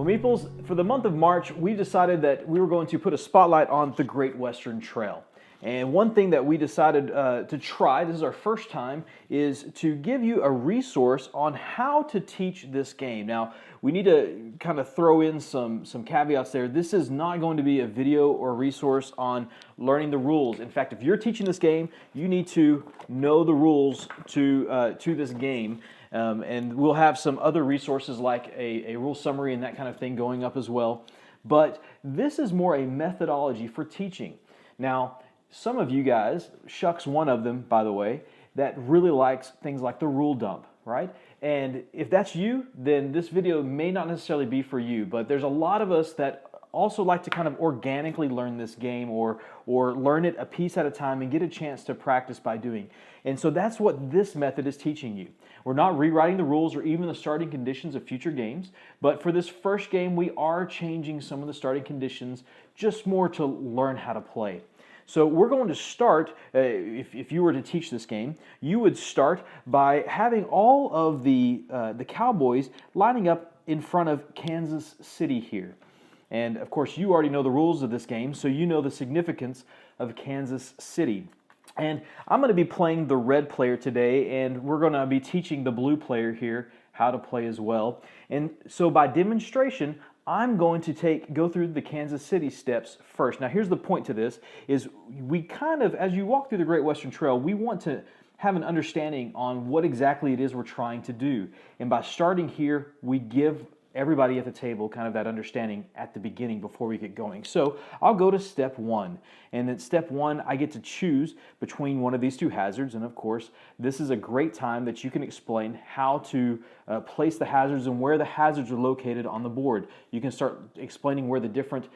Well, Meeples, for the month of March, we decided that we were going to put a spotlight on the Great Western Trail. And one thing that we decided to try, this is our first time, is to give you a resource on how to teach this game. Now, we need to kind of throw in some caveats there. This is not going to be a video or resource on learning the rules. In fact, if you're teaching this game, you need to know the rules to this game. And we'll have some other resources like a rule summary and that kind of thing going up as well. But this is more a methodology for teaching. Now, some of you guys, Shuck's one of them, by the way, that really likes things like the rule dump, right? And if that's you, then this video may not necessarily be for you, but there's a lot of us that also like to kind of organically learn this game or learn it a piece at a time and get a chance to practice by doing. And so that's what this method is teaching you. We're not rewriting the rules or even the starting conditions of future games, but for this first game we are changing some of the starting conditions just more to learn how to play. So we're going to start, if you were to teach this game, you would start by having all of the Cowboys lining up in front of Kansas City here. And of course you already know the rules of this game, so you know the significance of Kansas City. And I'm going to be playing the red player today, and we're going to be teaching the blue player here how to play as well. And so by demonstration, I'm going to go through the Kansas City steps first. Now here's the point to this, is we kind of, as you walk through the Great Western Trail, we want to have an understanding on what exactly it is we're trying to do. And by starting here, we give everybody at the table kind of that understanding at the beginning before we get going. So I'll go to step one. And at step one, I get to choose between one of these two hazards. And of course, this is a great time that you can explain how to place the hazards and where the hazards are located on the board. You can start explaining where the different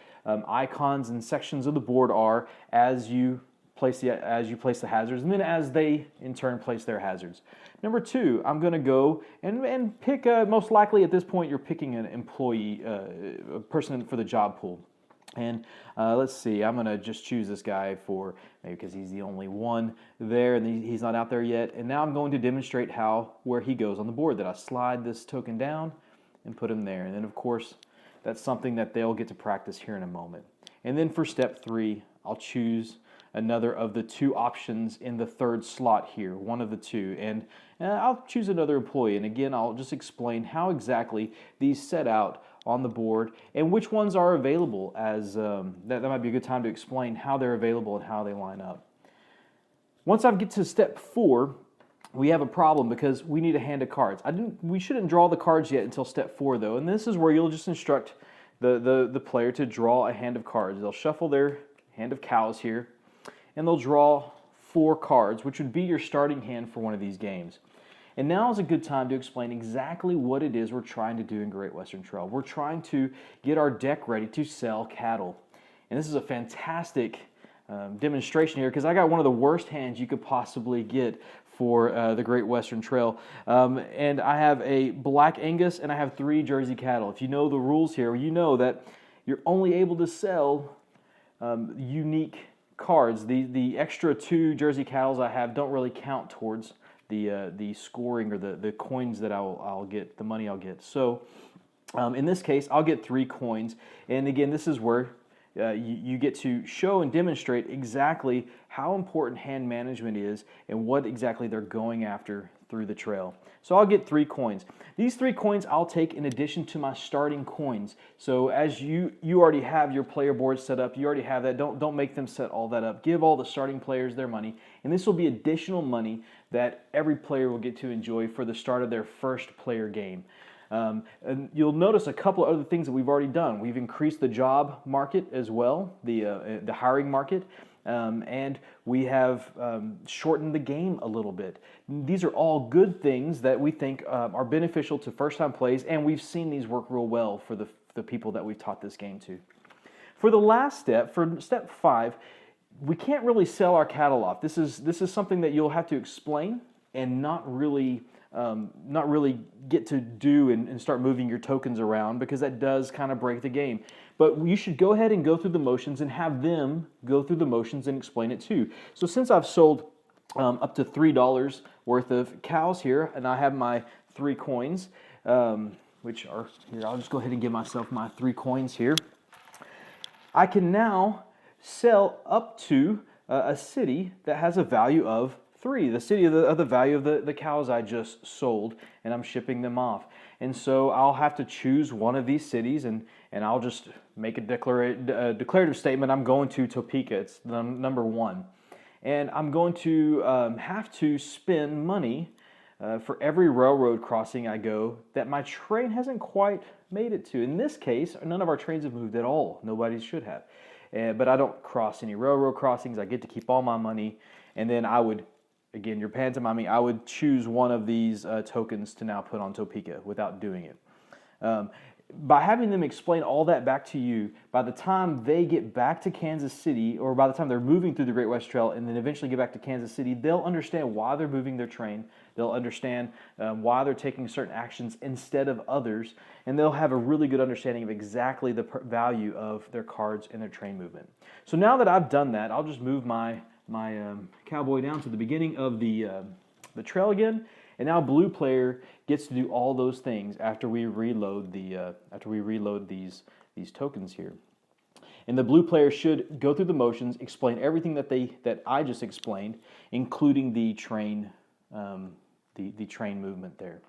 icons and sections of the board are as you place the hazards, and then as they in turn place their hazards. Number two, I'm going to go and pick, most likely at this point you're picking an employee, a person for the job pool. And let's see, I'm going to just choose this guy for, maybe because he's the only one there and he's not out there yet. And now I'm going to demonstrate where he goes on the board, that I slide this token down and put him there. And then of course, that's something that they'll get to practice here in a moment. And then for step three, I'll choose another of the two options in the third slot here, one of the two, and I'll choose another employee, and again I'll just explain how exactly these set out on the board and which ones are available, as that might be a good time to explain how they're available and how they line up. Once I get to step four, we have a problem because we need a hand of cards. We shouldn't draw the cards yet until step four though, and this is where you'll just instruct the player to draw a hand of cards. They'll shuffle their hand of cows here, and they'll draw 4 cards, which would be your starting hand for one of these games. And now is a good time to explain exactly what it is we're trying to do in Great Western Trail. We're trying to get our deck ready to sell cattle. And this is a fantastic demonstration here because I got one of the worst hands you could possibly get for the Great Western Trail. And I have a Black Angus and I have 3 Jersey cattle. If you know the rules here, you know that you're only able to sell unique cards. The extra 2 Jersey cattle I have don't really count towards the scoring or the coins that I'll get, the money I'll get. So in this case, I'll get 3 coins. And again, this is where you get to show and demonstrate exactly how important hand management is and what exactly they're going after through the trail. So I'll get 3 coins. These 3 coins I'll take in addition to my starting coins. So as you already have your player board set up, you already have that. Don't make them set all that up. Give all the starting players their money, and this will be additional money that every player will get to enjoy for the start of their first player game. And you'll notice a couple of other things that we've already done. We've increased the job market as well, the hiring market. And we have shortened the game a little bit. These are all good things that we think are beneficial to first-time plays, and we've seen these work real well for the people that we've taught this game to. For the last step, for step 5, we can't really sell our cattle off. This is something that you'll have to explain and not really get to do and start moving your tokens around, because that does kind of break the game. But you should go ahead and go through the motions and have them go through the motions and explain it too. So since I've sold up to $3 worth of cows here, and I have my 3 coins, which are, here, I'll just go ahead and give myself my 3 coins here. I can now sell up to a city that has a value of 3, the city of the value of the cows I just sold, and I'm shipping them off. And so I'll have to choose one of these cities, and I'll just make a declarative statement. I'm going to Topeka. It's the number 1. And I'm going to have to spend money for every railroad crossing I go that my train hasn't quite made it to. In this case, none of our trains have moved at all. Nobody should have. But I don't cross any railroad crossings. I get to keep all my money. And then I would, again, you're pantomiming, I would choose one of these tokens to now put on Topeka without doing it. By having them explain all that back to you, by the time they get back to Kansas City, or by the time they're moving through the Great West Trail and then eventually get back to Kansas City, they'll understand why they're moving their train. They'll understand why they're taking certain actions instead of others, and they'll have a really good understanding of exactly the value of their cards and their train movement. So now that I've done that, I'll just move my cowboy down to the beginning of the trail again. And now blue player gets to do all those things after we reload these tokens here. And the blue player should go through the motions, explain everything that I just explained, including the train movement there.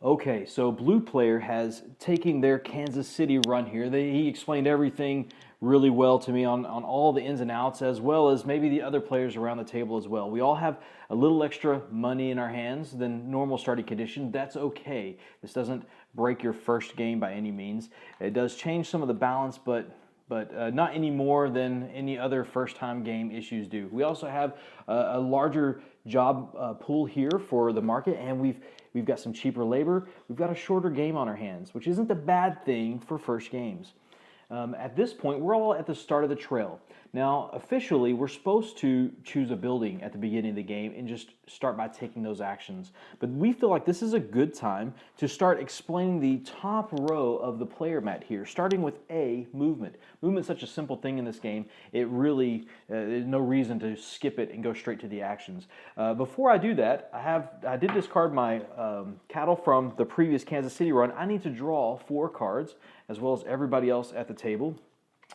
Okay, so blue player has taken their Kansas City run here. He explained everything really well to me on all the ins and outs, as well as maybe the other players around the table as well. We all have a little extra money in our hands than normal starting condition. That's okay. This doesn't break your first game by any means. It does change some of the balance, but not any more than any other first-time game issues do. We also have a larger job pool here for the market, and we've got some cheaper labor. We've got a shorter game on our hands, which isn't a bad thing for first games. At this point, we're all at the start of the trail. Now, officially, we're supposed to choose a building at the beginning of the game and just start by taking those actions. But we feel like this is a good time to start explaining the top row of the player mat here, starting with A, movement. Movement's such a simple thing in this game, it really, there's no reason to skip it and go straight to the actions. Before I do that, I did discard my cattle from the previous Kansas City run. I need to draw 4 cards, as well as everybody else at the table.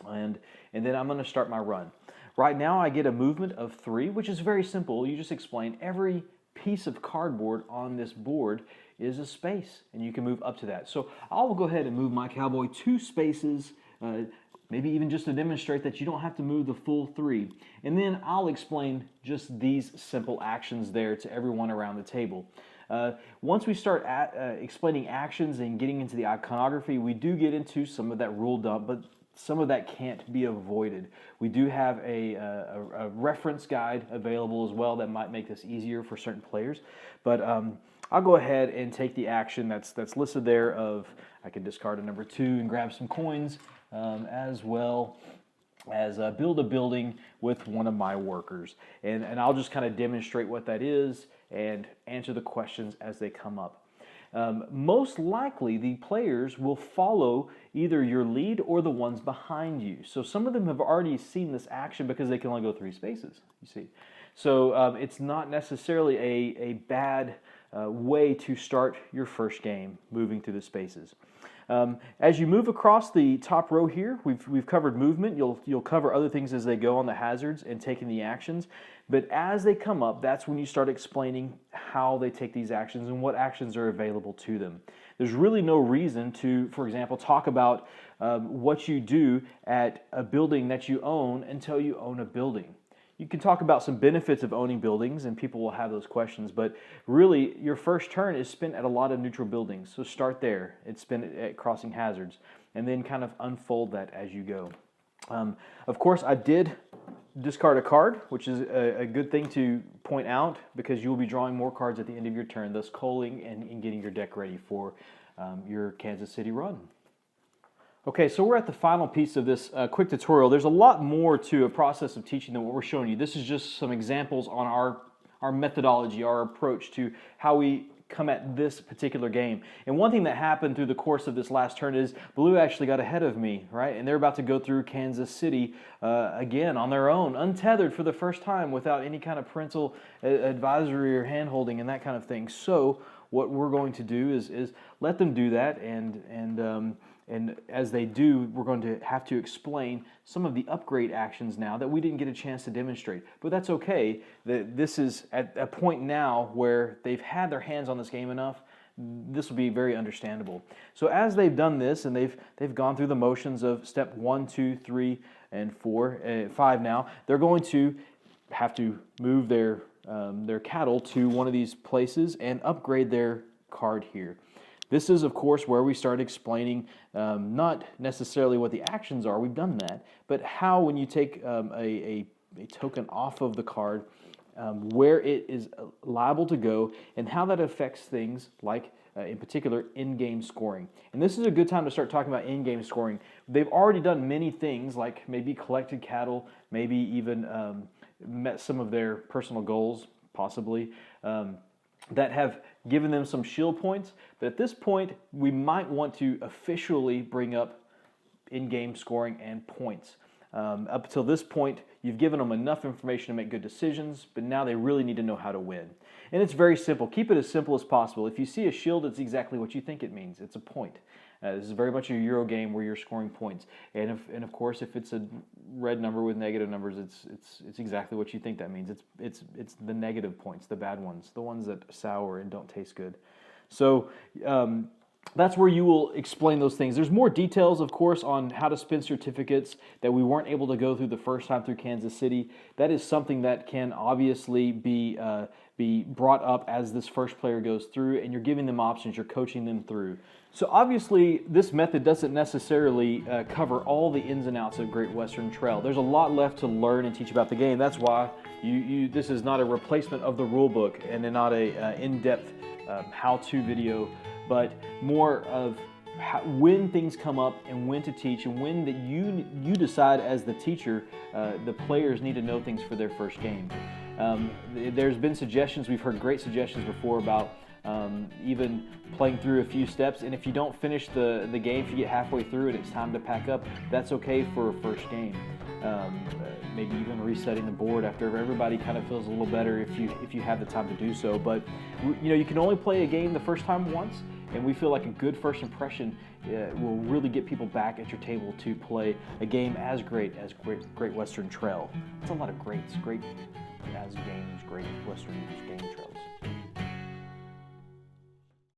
And then I'm going to start my run. Right now I get a movement of 3, which is very simple. You just explain every piece of cardboard on this board is a space, and you can move up to that. So I'll go ahead and move my cowboy 2 spaces, maybe even just to demonstrate that you don't have to move the full 3. And then I'll explain just these simple actions there to everyone around the table. Once we start explaining actions and getting into the iconography, we do get into some of that rule dump, but some of that can't be avoided. We do have a reference guide available as well that might make this easier for certain players. But I'll go ahead and take the action that's listed there of I can discard a number 2 and grab some coins, as well as build a building with one of my workers. And I'll just kind of demonstrate what that is and answer the questions as they come up. Most likely the players will follow either your lead or the ones behind you. So some of them have already seen this action because they can only go 3 spaces, you see. So it's not necessarily a bad way to start your first game, moving through the spaces. As you move across the top row here, we've covered movement. You'll cover other things as they go on the hazards and taking the actions. But as they come up, that's when you start explaining how they take these actions and what actions are available to them. There's really no reason to, for example, talk about what you do at a building that you own until you own a building. You can talk about some benefits of owning buildings, and people will have those questions, but really your first turn is spent at a lot of neutral buildings. So start there. It's spent at crossing hazards, and then kind of unfold that as you go. Of course, I did discard a card, which is a good thing to point out because you will be drawing more cards at the end of your turn, thus culling and getting your deck ready for your Kansas City run. Okay, so we're at the final piece of this quick tutorial. There's a lot more to a process of teaching than what we're showing you. This is just some examples on our methodology, our approach to how we come at this particular game. And one thing that happened through the course of this last turn is Blue actually got ahead of me, right? And they're about to go through Kansas City again on their own, untethered for the first time without any kind of parental advisory or hand-holding and that kind of thing. So what we're going to do is let them do that, and as they do, we're going to have to explain some of the upgrade actions now that we didn't get a chance to demonstrate. But that's okay. This is at a point now where they've had their hands on this game enough. This will be very understandable. So as they've done this, and they've gone through the motions of step 1, 2, 3, and 4, 5 now, they're going to have to move their cattle to one of these places and upgrade their card here. This is, of course, where we start explaining not necessarily what the actions are, we've done that, but how when you take a token off of the card, where it is liable to go, and how that affects things like, in particular, in-game scoring. And this is a good time to start talking about in-game scoring. They've already done many things, like maybe collected cattle, maybe even met some of their personal goals, possibly, that have given them some shield points. But at this point, we might want to officially bring up in-game scoring and points. Up until this point, you've given them enough information to make good decisions, but now they really need to know how to win. And it's very simple. Keep it as simple as possible. If you see a shield, it's exactly what you think it means. It's a point. This is very much a Euro game where you're scoring points. And of course, if it's a red number with negative numbers, it's exactly what you think that means. It's the negative points, the bad ones, the ones that sour and don't taste good. So that's where you will explain those things. There's more details, of course, on how to spin certificates that we weren't able to go through the first time through Kansas City. That is something that can obviously be brought up as this first player goes through, and you're giving them options, you're coaching them through. So obviously, this method doesn't necessarily cover all the ins and outs of Great Western Trail. There's a lot left to learn and teach about the game. That's why this is not a replacement of the rule book and not a in-depth how-to video, but more of when things come up and when to teach, and when that you decide as the teacher, the players need to know things for their first game. There's been suggestions, we've heard great suggestions before about even playing through a few steps, and if you don't finish the game, if you get halfway through and it's time to pack up, that's okay for a first game. Maybe even resetting the board after everybody kind of feels a little better if you have the time to do so. But you can only play a game the first time once, and we feel like a good first impression will really get people back at your table to play a game as great as Great Western Trail. It's a lot of greats, great as games, Great Western game trails.